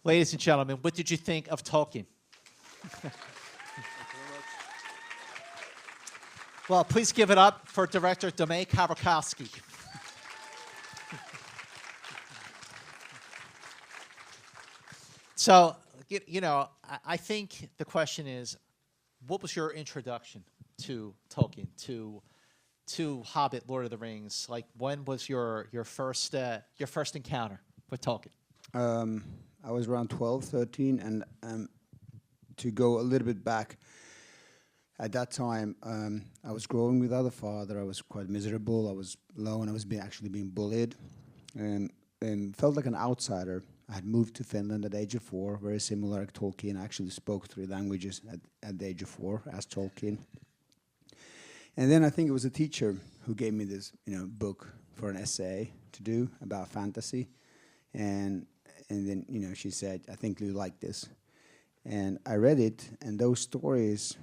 Ladies and gentlemen, what did you think of Tolkien? Well, please give it up for director Karukoski. So, I think the question is, what was your introduction to Tolkien, to Hobbit, Lord of the Rings? Like, when was your first encounter with Tolkien? I was around 12, 13, and to go a little bit back, at that time, I was growing without a father. I was quite miserable. I was alone. I was actually being bullied, and felt like an outsider. I had moved to Finland at the age of 4, very similar like Tolkien. I actually spoke 3 languages at the age of 4, as Tolkien. And then I think it was a teacher who gave me this, book for an essay to do about fantasy, and then she said, "I think you like this," and I read it, and those stories,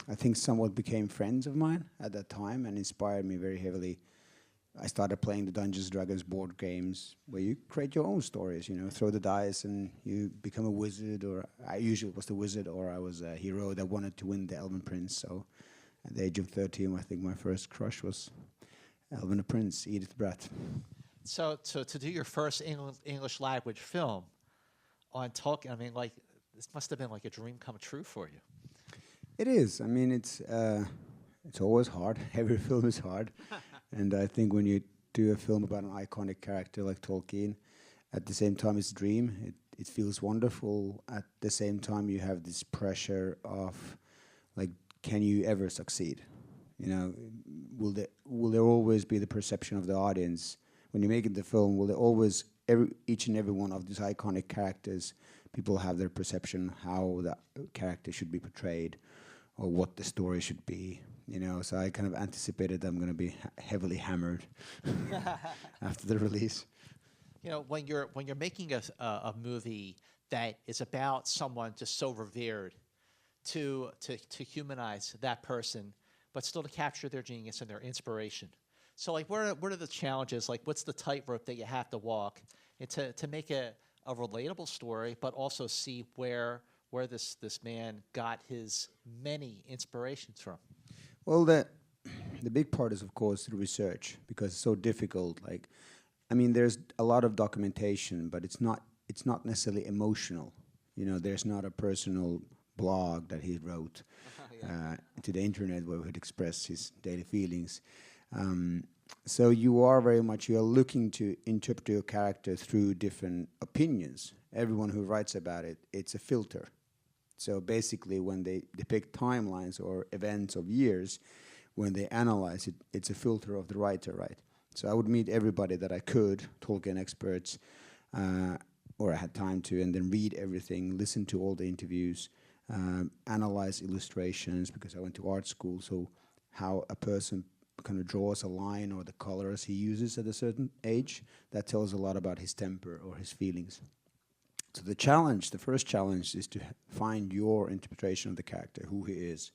I think, somewhat became friends of mine at that time and inspired me very heavily. I started playing the Dungeons & Dragons board games where you create your own stories, throw the dice and you become a wizard, or I usually was the wizard, or I was a hero that wanted to win the Elven Prince. So at the age of 13, I think my first crush was Elven Prince, Edith Bratt. So to do your first English language film on Tolkien, I mean, like, this must have been like a dream come true for you. It is. I mean, it's always hard. Every film is hard. And I think when you do a film about an iconic character like Tolkien, at the same time it's a dream. It feels wonderful. At the same time, you have this pressure of, like, can you ever succeed? Will there always be the perception of the audience when you're making the film? Will there always, each and every one of these iconic characters, people have their perception how the character should be portrayed, or what the story should be? So I kind of anticipated that I'm going to be heavily hammered after the release. When you're making a movie that is about someone just so revered, to humanize that person, but still to capture their genius and their inspiration. So, like, what are the challenges? Like, what's the tightrope that you have to walk, and to make a relatable story, but also see where this man got his many inspirations from? Well, the big part is, of course, the research, because it's so difficult. Like, I mean, there's a lot of documentation, but it's not necessarily emotional. There's not a personal blog that he wrote to the internet where he would express his daily feelings. So you are looking to interpret your character through different opinions. Everyone who writes about it, it's a filter. So basically, when they depict timelines or events of years, when they analyze it, it's a filter of the writer, right? So I would meet everybody that I could, Tolkien experts, or I had time to, and then read everything, listen to all the interviews, analyze illustrations, because I went to art school, so how a person kind of draws a line or the colors he uses at a certain age, that tells a lot about his temper or his feelings. So the first challenge is to find your interpretation of the character, who he is,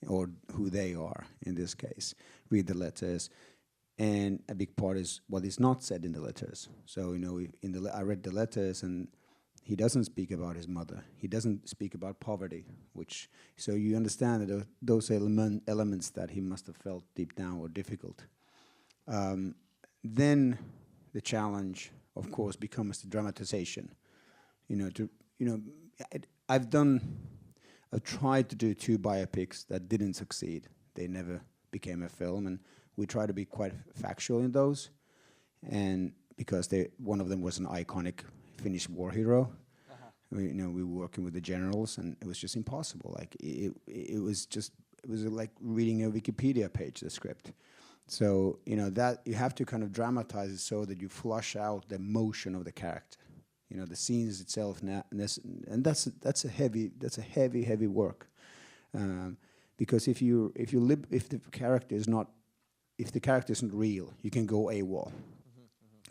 or who they are in this case. Read the letters, and a big part is what is not said in the letters. So I read the letters, and he doesn't speak about his mother. He doesn't speak about poverty, so you understand that those elements that he must have felt deep down were difficult. Then the challenge, of course, becomes the dramatization. I've tried to do 2 biopics that didn't succeed. They never became a film, and we try to be quite factual in those. And because one of them was an iconic Finnish war hero, we were working with the generals, and it was just impossible. Like it was like reading a Wikipedia page, the script. So that you have to kind of dramatize it so that you flush out the emotion of the character. The scenes itself, and that's a heavy work, because if the character isn't real, you can go AWOL.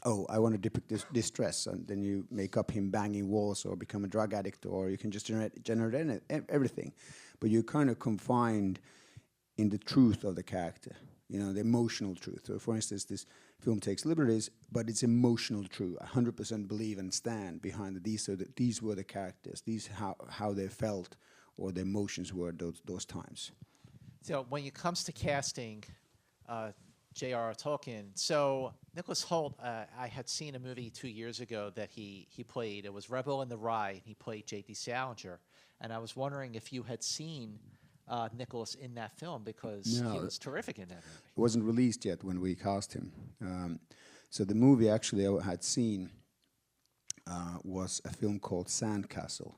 Oh, I want to depict this distress, and then you make up him banging walls or become a drug addict, or you can just generate everything, but you're kind of confined in the truth of the character, the emotional truth. So, for instance, this film takes liberties, but it's emotional true. 100% believe and stand behind it. These were the characters. These how they felt or the emotions were those times. So when it comes to casting J.R.R. Tolkien, so Nicholas Hoult, I had seen a movie 2 years ago that he played. It was Rebel in the Rye, and he played J.D. Salinger. And I was wondering if you had seen Nicholas in that film, because he No. was terrific in that movie. It wasn't released yet when we cast him. So the movie actually I had seen was a film called Sandcastle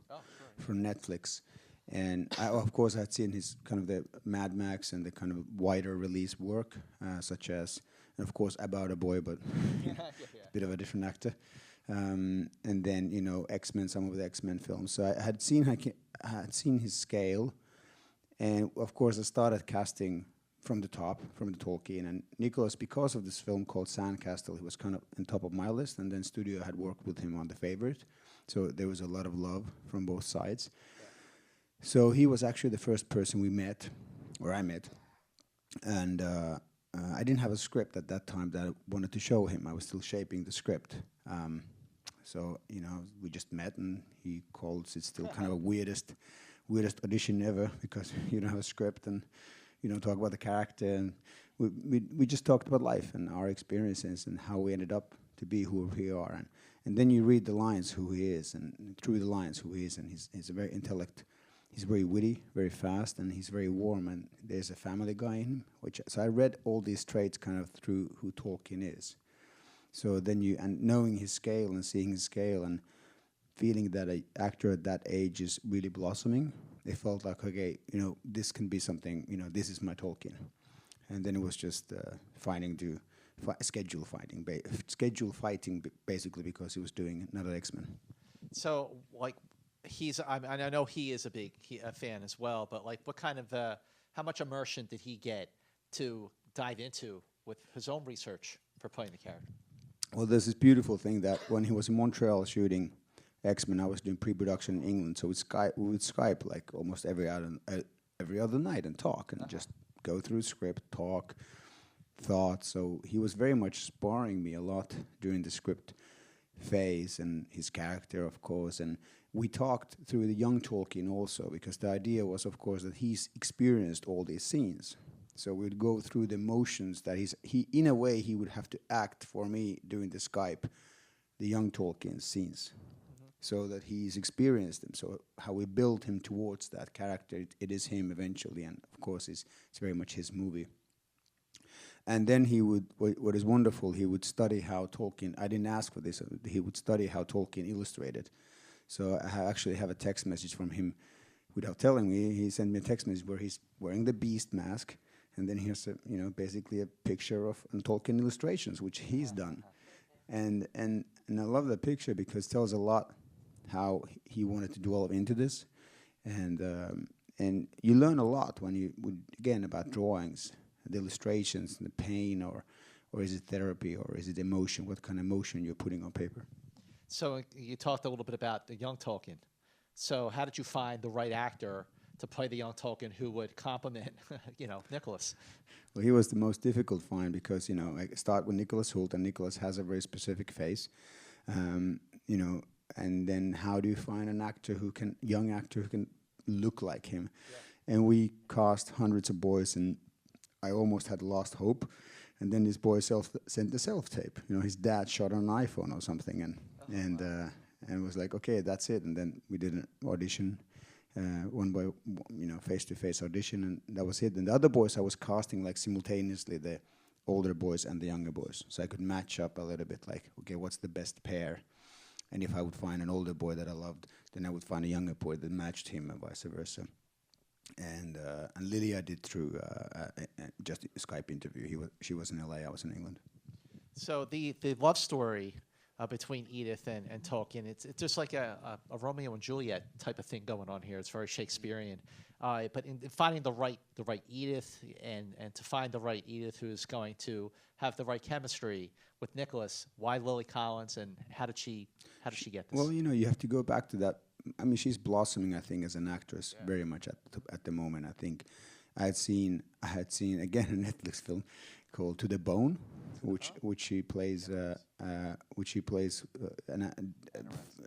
from Netflix. And I, of course, I had seen his kind of the Mad Max and the kind of wider release work, such as, and of course, About a Boy, but a bit of a different actor. And then, you know, X-Men, some of the X-Men films. So I had seen his scale. And of course, I started casting from the top, from the Tolkien. And Nicholas, because of this film called Sandcastle, he was kind of on top of my list. And then studio had worked with him on The Favorite. So there was a lot of love from both sides. So he was actually the first person we met, or I met. And I didn't have a script at that time that I wanted to show him. I was still shaping the script. So, you know, we just met, and he called. It's still kind of a weirdest audition ever, because you don't have a script and you don't talk about the character, and we just talked about life and our experiences and how we ended up to be who we are, and then you read the lines who he is, and through the lines who he is, and he's a very he's very witty, very fast, and he's very warm, and there's a family guy in him, so I read all these traits kind of through who Tolkien is. So then and knowing his scale and seeing his scale and feeling that an actor at that age is really blossoming, they felt like, okay, you know, this can be something, you know, this is my Tolkien. And then it was just schedule fighting basically, because he was doing another X-Men. So, like, I know he is a fan as well, but like, what kind of, how much immersion did he get to dive into with his own research for playing the character? Well, there's this beautiful thing that when he was in Montreal shooting X-Men, I was doing pre-production in England, so we would Skype like almost every other night and talk and just go through script, talk, thoughts. So he was very much sparring me a lot during the script phase, and his character, of course. And we talked through the young Tolkien also, because the idea was, of course, that he's experienced all these scenes. So we'd go through the motions that he in a way he would have to act for me during the Skype, the young Tolkien scenes. So that he's experienced them. So how we build him towards that character, it is him eventually, and of course it's very much his movie. And then he would, what is wonderful, he would study how Tolkien, I didn't ask for this, he would study how Tolkien illustrated. So I actually have a text message from him without telling me. He sent me a text message where he's wearing the beast mask, and then here's basically a picture of Tolkien illustrations, which he's done. And I love that picture because it tells a lot how he wanted to delve into this, and you learn a lot when you again about drawings, the illustrations, the pain, or is it therapy, or is it emotion? What kind of emotion you're putting on paper? So you talked a little bit about the young Tolkien. So how did you find the right actor to play the young Tolkien who would complement, Nicholas? Well, he was the most difficult find because I start with Nicholas Hoult, and Nicholas has a very specific face, and then how do you find an young actor who can look like him? Yeah. And we cast hundreds of boys, and I almost had lost hope. And then this boy sent the self-tape. His dad shot on an iPhone or something, and was like, okay, that's it. And then we did an audition, face-to-face audition, and that was it. And the other boys I was casting like simultaneously, the older boys and the younger boys, so I could match up a little bit, like, okay, what's the best pair? And if I would find an older boy that I loved, then I would find a younger boy that matched him, and vice versa. And Lily I did through just a Skype interview. She was in LA, I was in England. So the love story between Edith and Tolkien, it's just like a Romeo and Juliet type of thing going on here. It's very Shakespearean. But in finding the right Edith, and to find the right Edith who's going to have the right chemistry with Nicholas, why Lily Collins, and how did she get this? Well, you have to go back to that. I mean, she's blossoming, I think, as an actress very much at the moment. I think I had seen again a Netflix film called To the Bone, which she plays an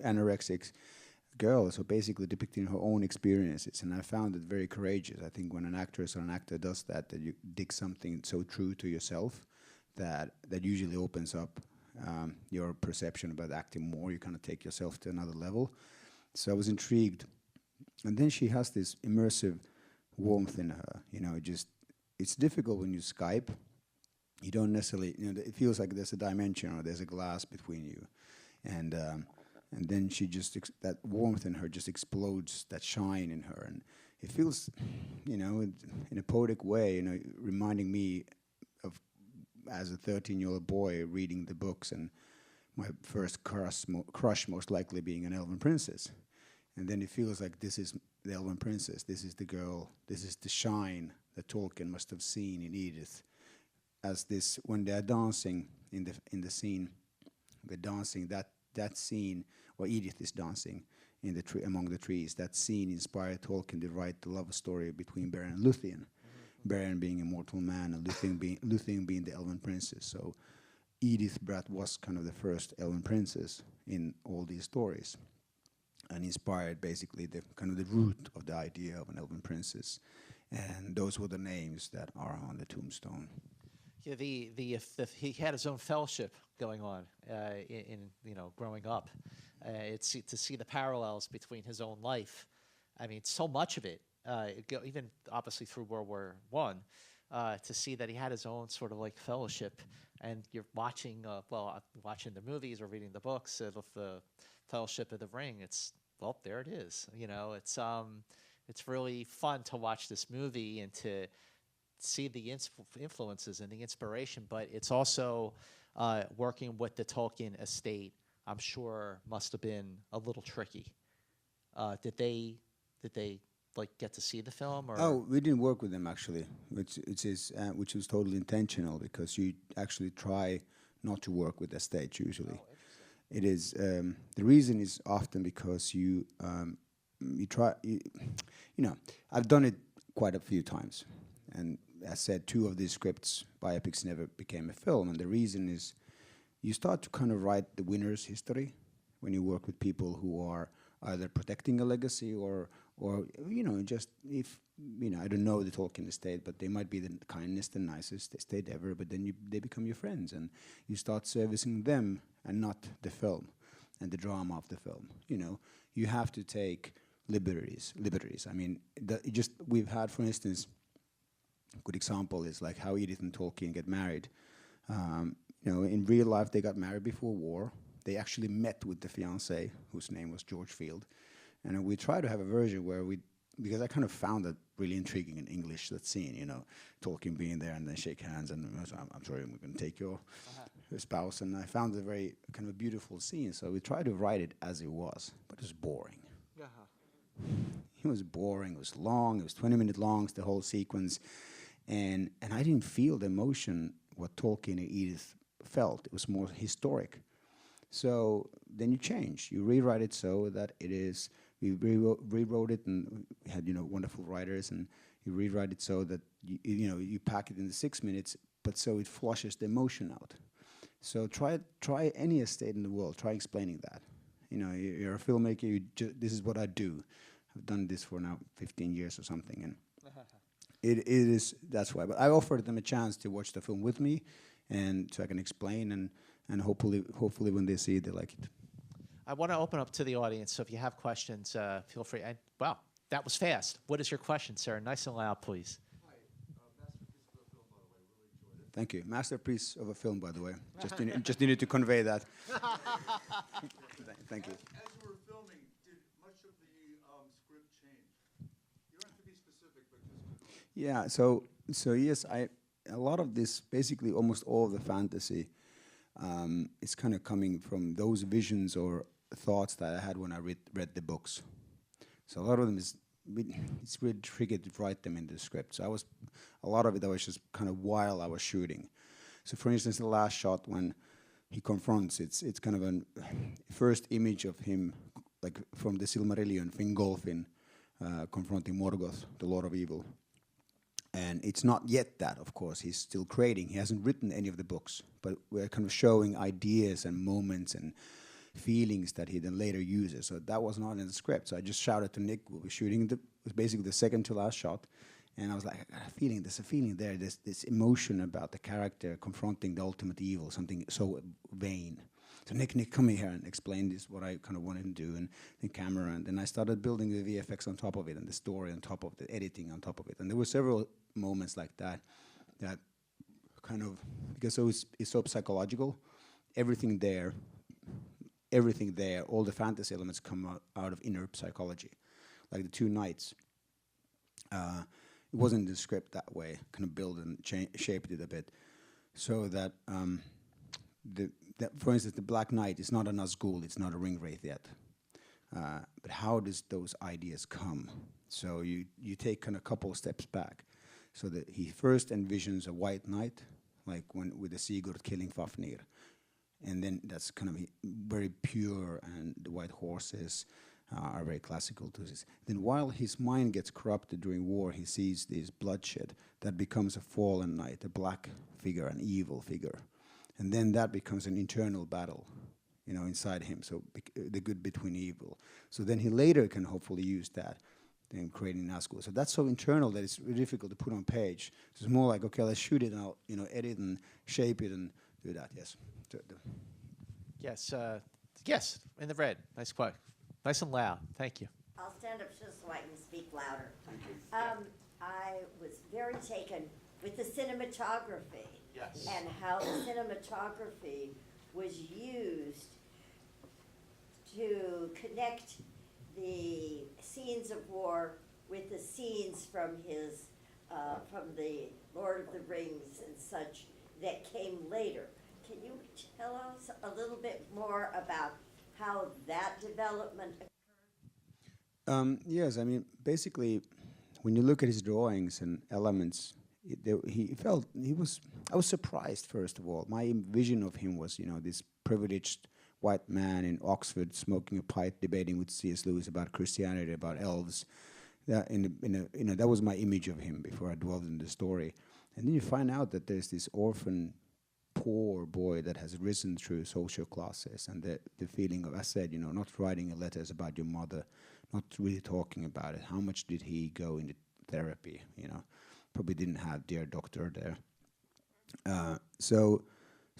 anorexic girl. So basically depicting her own experiences, and I found it very courageous. I think when an actress or an actor does that, that you dig something so true to yourself, that usually opens up your perception about acting more. You kind of take yourself to another level. So I was intrigued, and then she has this immersive warmth in her. You know, it's difficult when you Skype. You don't necessarily, you know, it feels like there's a dimension or there's a glass between you, and then she just that warmth in her just explodes, that shine in her, and it feels, you know, in a poetic way, you know, reminding me of as a 13-year-old boy reading the books and my first crush most likely being an elven princess, and then it feels like this is the elven princess, this is the girl, this is the shine that Tolkien must have seen in Edith, as this when they are dancing in the scene, they're dancing that scene, or Edith is dancing in the tree among the trees. That scene inspired Tolkien to write the love story between Beren and Luthien. Beren being a mortal man and Luthien being the elven princess. So Edith Bratt was kind of the first elven princess in all these stories, and inspired basically the kind of the root of the idea of an elven princess. And those were the names that are on the tombstone. Yeah, he had his own fellowship going on in you know growing up. It's to see the parallels between his own life. I mean, so much of it, even obviously through World War I, to see that he had his own sort of like fellowship, and you're watching watching the movies or reading the books of the Fellowship of the Ring. It's there it is. You know, it's really fun to watch this movie and to see the influences and the inspiration, but it's also working with the Tolkien estate. I'm sure must have been a little tricky. Did they like get to see the film? Or? Oh, we didn't work with them actually, which was totally intentional, because you actually try not to work with estates usually. It is the reason is often because you try. You know, I've done it quite a few times, and as said, 2 of these scripts, biopics, never became a film. And the reason is you start to kind of write the winner's history when you work with people who are either protecting a legacy or you know, just if, you know, I don't know the Tolkien estate, but they might be the kindest and nicest estate ever, but then they become your friends and you start servicing them and not the film and the drama of the film. You know, you have to take liberties. I mean, we've had, for instance, a good example is like how Edith and Tolkien get married. You know, in real life, they got married before war. They actually met with the fiancé, whose name was George Field. And we try to have a version where because I kind of found that really intriguing in English, that scene, you know, Tolkien being there and then shake hands and I'm sorry, I'm going to take your spouse. And I found it a very kind of a beautiful scene. So we tried to write it as it was, but it was boring. It was boring, it was long, it was 20-minute long, the whole sequence. And I didn't feel the emotion what Tolkien and Edith felt. It was more historic. So then you change. You rewrite it so that it is. We rewrote it, and we had, you know, wonderful writers, and you rewrite it so that you pack it in the 6 minutes, but so it flushes the emotion out. So try any estate in the world. Try explaining that. You know, you're a filmmaker. This is what I do. I've done this for now 15 years or something, and. It is, that's why. But I offered them a chance to watch the film with me, and so I can explain, and hopefully when they see it, they like it. I want to open up to the audience, so if you have questions, feel free. And, wow, that was fast. What is your question, sir? Nice and loud, please. Hi, masterpiece of a film, by the way. Really enjoyed it. Thank you. Masterpiece of a film, by the way. Just needed to convey that. Thank you. As you were filming, did much of the script change? You don't have to be specific, but just... Yeah, so yes, a lot of this, basically almost all of the fantasy, is kind of coming from those visions or thoughts that I had when I read the books. So a lot of them it's really tricky to write them in the script. So a lot of it I was just kind of while I was shooting. So for instance, the last shot when he confronts, it's kind of a first image of him, like from the Silmarillion, Fingolfin confronting Morgoth, the Lord of Evil. And it's not yet that, of course. He's still creating. He hasn't written any of the books, but we're kind of showing ideas and moments and feelings that he then later uses. So that was not in the script. So I just shouted to Nick. We were shooting it was basically the second to last shot, and I was like, I got a feeling. There's a feeling there. There's this emotion about the character confronting the ultimate evil, something so vain. So Nick, come here and explain this, what I kind of wanted to do, and the camera, and then I started building the VFX on top of it, and the story on top of the editing on top of it, and there were several moments like that, that kind of, because it's so psychological, everything there, all the fantasy elements come out of inner psychology, like the two knights. It wasn't in the script that way, kind of built and shaped it a bit, so that for instance, the Black Knight is not a Nazgul, it's not a ring wraith yet. But how does those ideas come? So you take kind of a couple of steps back. So that he first envisions a white knight, like with the Sigurd killing Fafnir. And then that's kind of very pure, and the white horses are very classical to this. Then while his mind gets corrupted during war, he sees this bloodshed that becomes a fallen knight, a black figure, an evil figure. And then that becomes an internal battle, inside him. So the good between evil. So then he later can hopefully use that in creating Nazgul. So that's so internal that it's really difficult to put on page. So it's more like, okay, let's shoot it and I'll, edit and shape it and do that. Yes. Yes. Yes. In the red. Nice quote. Nice and loud. Thank you. I'll stand up just so I can speak louder. I was very taken with the cinematography. Yes. And how the cinematography was used to connect the scenes of war with the scenes from from the Lord of the Rings and such that came later. Can you tell us a little bit more about how that development occurred? Yes, I mean, basically, when you look at his drawings and elements, I was surprised, first of all. My vision of him was, this privileged white man in Oxford smoking a pipe, debating with C.S. Lewis about Christianity, about elves. That was my image of him before I dwelled in the story. And then you find out that there's this orphan, poor boy that has risen through social classes, and the feeling of, I said, not writing letters about your mother, not really talking about it. How much did he go into therapy, Probably didn't have Dear Doctor there. So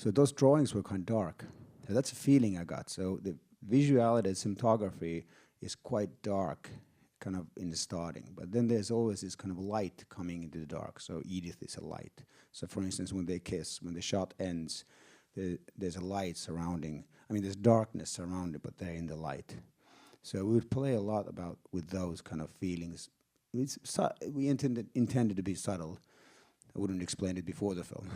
those drawings were kind of dark. So that's a feeling I got. So the visuality, the cinematography is quite dark, kind of in the starting. But then there's always this kind of light coming into the dark. So Edith is a light. So for instance, when they kiss, when the shot ends, there's a light surrounding. I mean, there's darkness surrounded, but they're in the light. So we would play a lot with those kind of feelings. We intended to be subtle. I wouldn't explain it before the film,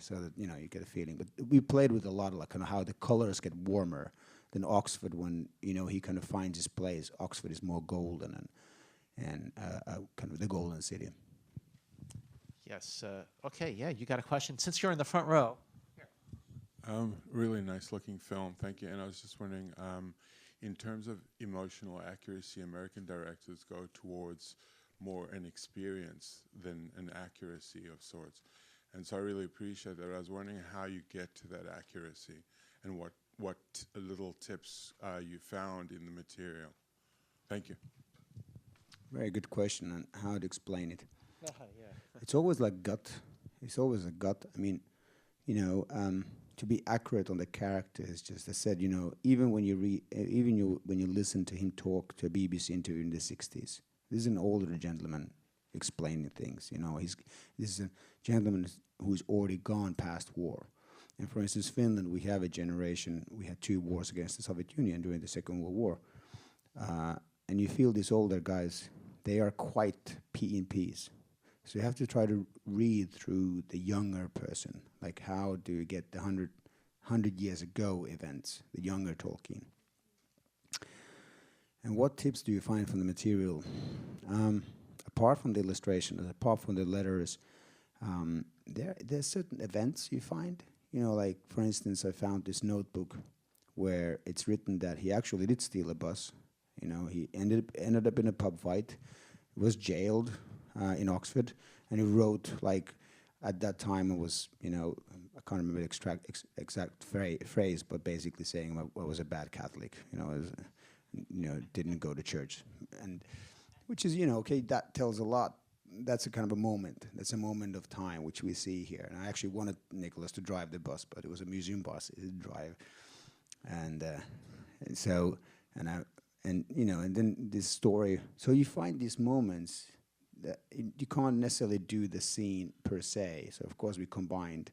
so that you get a feeling. But we played with a lot of kind of how the colors get warmer than Oxford when he kind of finds his place. Oxford is more golden and kind of the golden city. Yes. Okay. Yeah. You got a question? Since you're in the front row. Really nice looking film. Thank you. And I was just wondering, in terms of emotional accuracy, American directors go towards more an experience than an accuracy of sorts. And so I really appreciate that. I was wondering how you get to that accuracy and what little tips you found in the material. Thank you. Very good question on how to explain it. Yeah. It's always like gut. It's always a gut. I mean, to be accurate on the character is just, I said, even when when you listen to him talk to a BBC interview in the 60s, this is an older gentleman explaining things. This is a gentleman who's already gone past war. And for instance, Finland, we have a generation. We had 2 wars against the Soviet Union during the Second World War, and you feel these older guys, they are quite P&Ps. So you have to try to read through the younger person, like how do you get the 100 years ago events, the younger Tolkien. And what tips do you find from the material? Apart from the illustration, apart from the letters, there's certain events you find. Like for instance, I found this notebook where it's written that he actually did steal a bus. He ended up in a pub fight, was jailed in Oxford, and he wrote like at that time it was, you know, I can't remember the exact phrase, but basically saying I was a bad Catholic, you know, didn't go to church, and which is, you know, okay, that tells a lot. That's a kind of a moment. That's a moment of time which we see here. And I actually wanted Nicholas to drive the bus, but it was a museum bus. He didn't drive, and so you know, and then this story. So you find these moments that you can't necessarily do the scene per se. So of course we combined,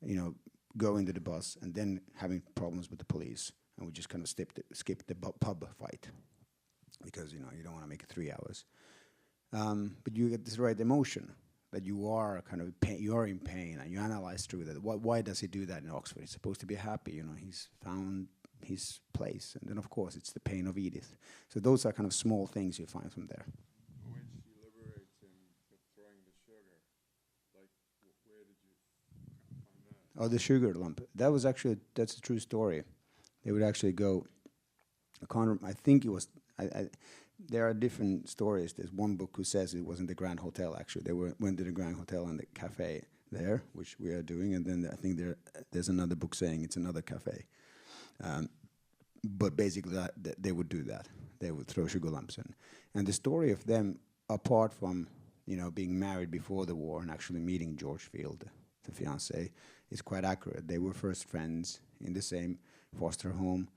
you know, going to the bus and then having problems with the police, and we just kind of skipped the pub fight because, you know, you don't want to make it 3 hours. But you get this right emotion that you are kind of you are in pain, and you analyze through that. Why does he do that in Oxford? He's supposed to be happy, you know. He's found his place, and then of course it's the pain of Edith. So those are kind of small things you find from there. When she liberates him for throwing the sugar, like where did you find that? Oh, the sugar lump. That's a true story. They would actually go. I think it was. There are different stories. There's one book who says it was in the Grand Hotel. Actually, they went to the Grand Hotel and the cafe there, which we are doing. And then I think there's another book saying it's another cafe. But basically, they would do that. They would throw sugar lumps in. And the story of them, apart from, you know, being married before the war and actually meeting George Field, the fiancé, is quite accurate. They were first friends in the same foster home,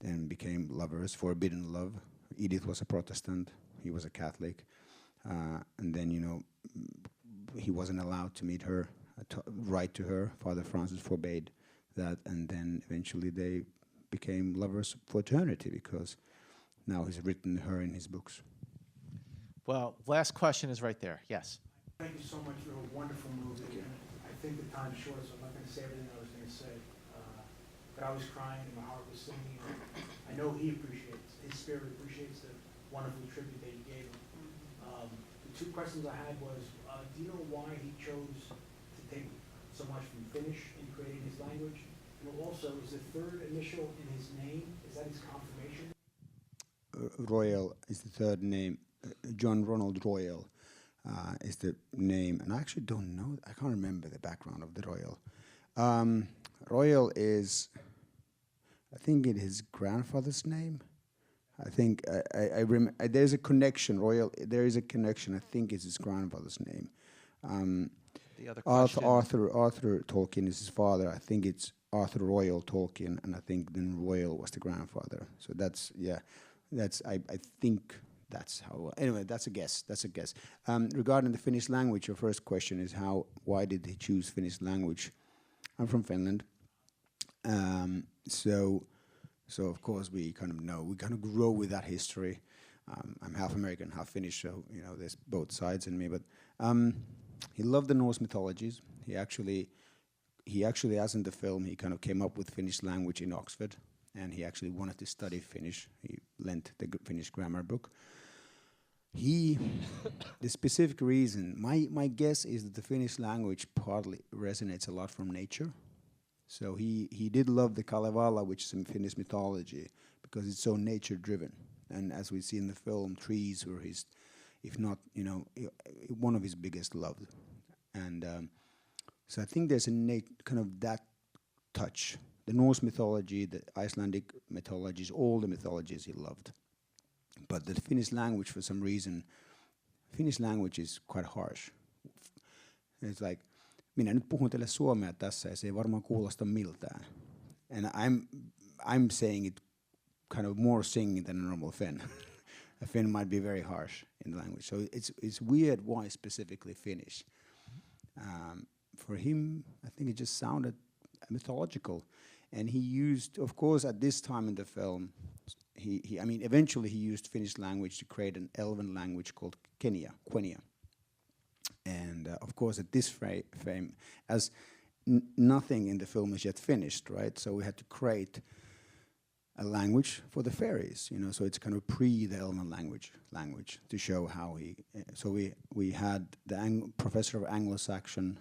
then became lovers, forbidden love. Edith was a Protestant, he was a Catholic, and then, you know, he wasn't allowed to meet her, write to her. Father Francis forbade that, and then eventually they became lovers for eternity because now he's written her in his books. Well, last question is right there. Yes. Thank you so much for a wonderful movie. And I think the time's short, so I'm not going to say everything I was going to say. But I was crying and my heart was singing. I know he appreciates, his spirit appreciates the wonderful tribute that you gave him. The two questions I had was, do you know why he chose to take so much from Finnish in creating his language? And also, is the third initial in his name, is that his confirmation? Royal is the third name. John Ronald Royal is the name. And I actually don't know, I can't remember the background of the Royal. Royal is, I think it is his grandfather's name. I think there's a connection. Royal, there is a connection. I think it's his grandfather's name. The other question. Arthur Tolkien is his father. I think it's Arthur Royal Tolkien, and I think then Royal was the grandfather. So I think that's how. Anyway, that's a guess. Regarding the Finnish language, your first question is why did he choose Finnish language? I'm from Finland. So of course we kind of grow with that history. I'm half American, half Finnish, so, you know, there's both sides in me. But he loved the Norse mythologies. He actually, as in the film, he kind of came up with Finnish language in Oxford, and he actually wanted to study Finnish. He lent the Finnish grammar book. The specific reason, my guess is that the Finnish language partly resonates a lot from nature. So he did love the Kalevala, which is in Finnish mythology, because it's so nature-driven. And as we see in the film, trees were his, if not, you know, one of his biggest loves. And so I think there's a kind of that touch. The Norse mythology, the Icelandic mythologies, all the mythologies he loved. But the Finnish language, for some reason, Finnish language is quite harsh. It's like, minä nyt puhun teille suomea tässä, ja se ei varmaan kuulosta miltään. And I'm saying it kind of more singing than a normal Finn. A Finn might be very harsh in the language. So it's weird why specifically Finnish. For him, I think it just sounded mythological. And he used, of course, at this time in the film, eventually he used Finnish language to create an elven language called Quenya. And of course, at this frame, as nothing in the film is yet finished, right? So we had to create a language for the fairies, you know. So it's kind of the elven language to show how he. So we had the professor of Anglo-Saxon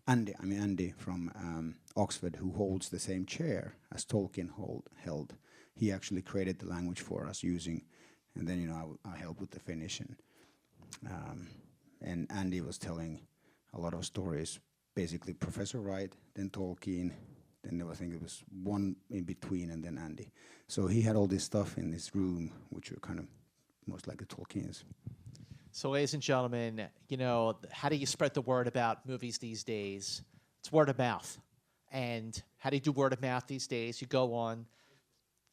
Andy from Oxford, who holds the same chair as Tolkien held. He actually created the language for us using, and then, you know, I helped with the Finnish. And Andy was telling a lot of stories, basically Professor Wright, then Tolkien, then I think it was one in between, and then Andy. So he had all this stuff in this room, which were kind of most like the Tolkien's. So, ladies and gentlemen, you know, how do you spread the word about movies these days? It's word of mouth. And how do you do word of mouth these days? You go on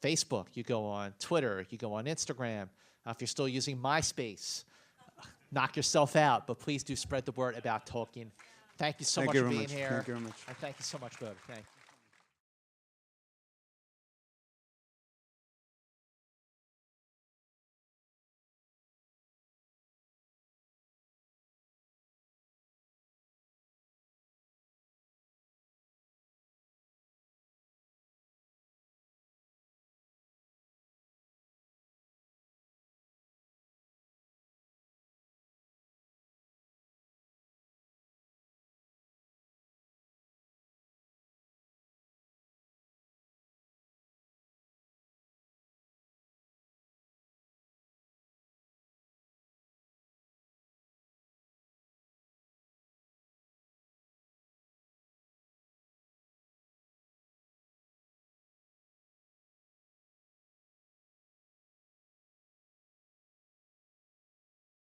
Facebook, you go on Twitter, you go on Instagram. If you're still using MySpace, knock yourself out, but please do spread the word about Tolkien. Thank you so much for being here. Thank you very much. And thank you so much, brother. Thank you.